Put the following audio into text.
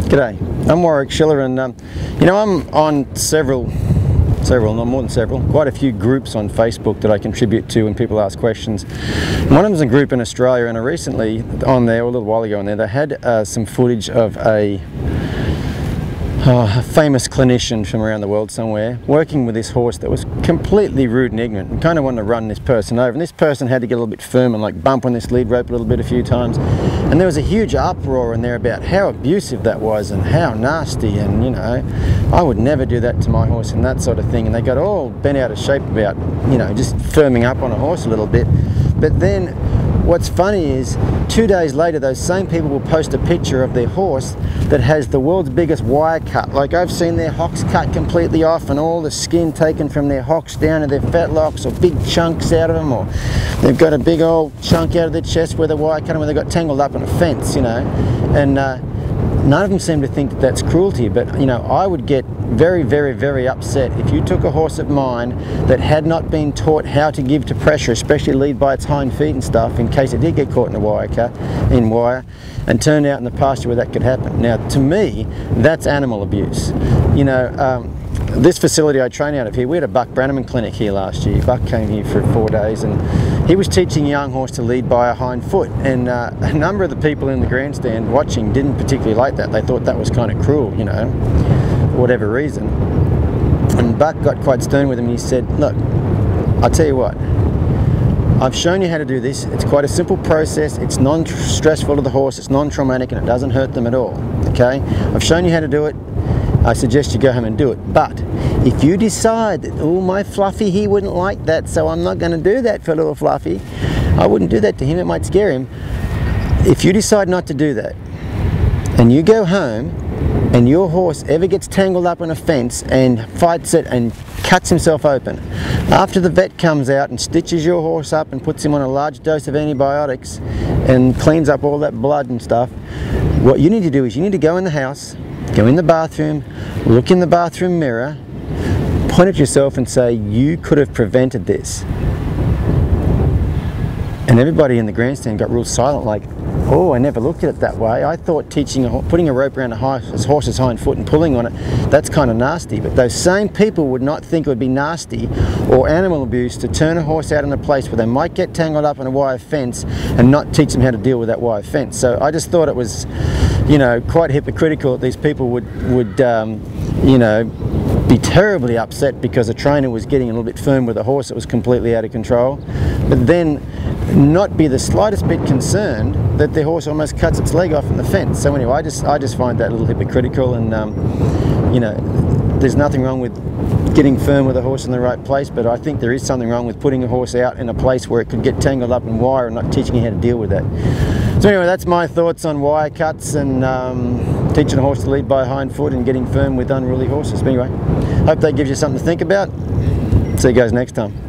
G'day, I'm Warwick Schiller, and you know, I'm on no more than several, quite a few groups on Facebook that I contribute to when people ask questions. One of them is a group in Australia, and I recently on there, a little while ago on there, they had some footage of a famous clinician from around the world somewhere working with this horse that was completely rude and ignorant and kind of wanted to run this person over, and this person had to get a little bit firm and like bump on this lead rope a little bit a few times, and there was a huge uproar in there about how abusive that was and how nasty, and you know, I would never do that to my horse and that sort of thing, and they got all bent out of shape about, you know, just firming up on a horse a little bit. But then what's funny is 2 days later those same people will post a picture of their horse that has the world's biggest wire cut. Like, I've seen their hocks cut completely off and all the skin taken from their hocks down to their fetlocks, or big chunks out of them, or they've got a big old chunk out of their chest where the wire cut them, where they got tangled up in a fence, you know. And none of them seem to think that that's cruelty, but you know, I would get very, very, very upset if you took a horse of mine that had not been taught how to give to pressure, especially lead by its hind feet and stuff, in case it did get caught in a wire cut, and turned out in the pasture where that could happen. Now, to me, that's animal abuse. You know, this facility I train out of here, we had a Buck Brannaman clinic here last year. Buck came here for 4 days, and he was teaching a young horse to lead by a hind foot, and a number of the people in the grandstand watching didn't particularly like that. They thought that was kind of cruel, you know, for whatever reason. And Buck got quite stern with him, and he said, look, I'll tell you what, I've shown you how to do this. It's quite a simple process. It's non-stressful to the horse, it's non-traumatic, and it doesn't hurt them at all, okay? I've shown you how to do it. I suggest you go home and do it. But if you decide that, oh, my Fluffy, he wouldn't like that, so I'm not going to do that for little Fluffy, I wouldn't do that to him, it might scare him. If you decide not to do that, and you go home, and your horse ever gets tangled up in a fence and fights it and cuts himself open, after the vet comes out and stitches your horse up and puts him on a large dose of antibiotics and cleans up all that blood and stuff, what you need to do is you need to go in the house, go in the bathroom, look in the bathroom mirror, point at yourself and say, you could have prevented this. And everybody in the grandstand got real silent, like, oh, I never looked at it that way. I thought putting a rope around a horse's hind foot and pulling on it, that's kind of nasty. But those same people would not think it would be nasty or animal abuse to turn a horse out in a place where they might get tangled up in a wire fence and not teach them how to deal with that wire fence. So I just thought it was, you know, quite hypocritical that these people would you know, be terribly upset because a trainer was getting a little bit firm with a horse that was completely out of control, but then not be the slightest bit concerned that their horse almost cuts its leg off in the fence. So anyway, I just find that a little hypocritical, and you know, there's nothing wrong with getting firm with a horse in the right place, but I think there is something wrong with putting a horse out in a place where it could get tangled up in wire and not teaching you how to deal with that. So anyway, that's my thoughts on wire cuts and teaching a horse to lead by a hind foot and getting firm with unruly horses. But anyway, hope that gives you something to think about. See you guys next time.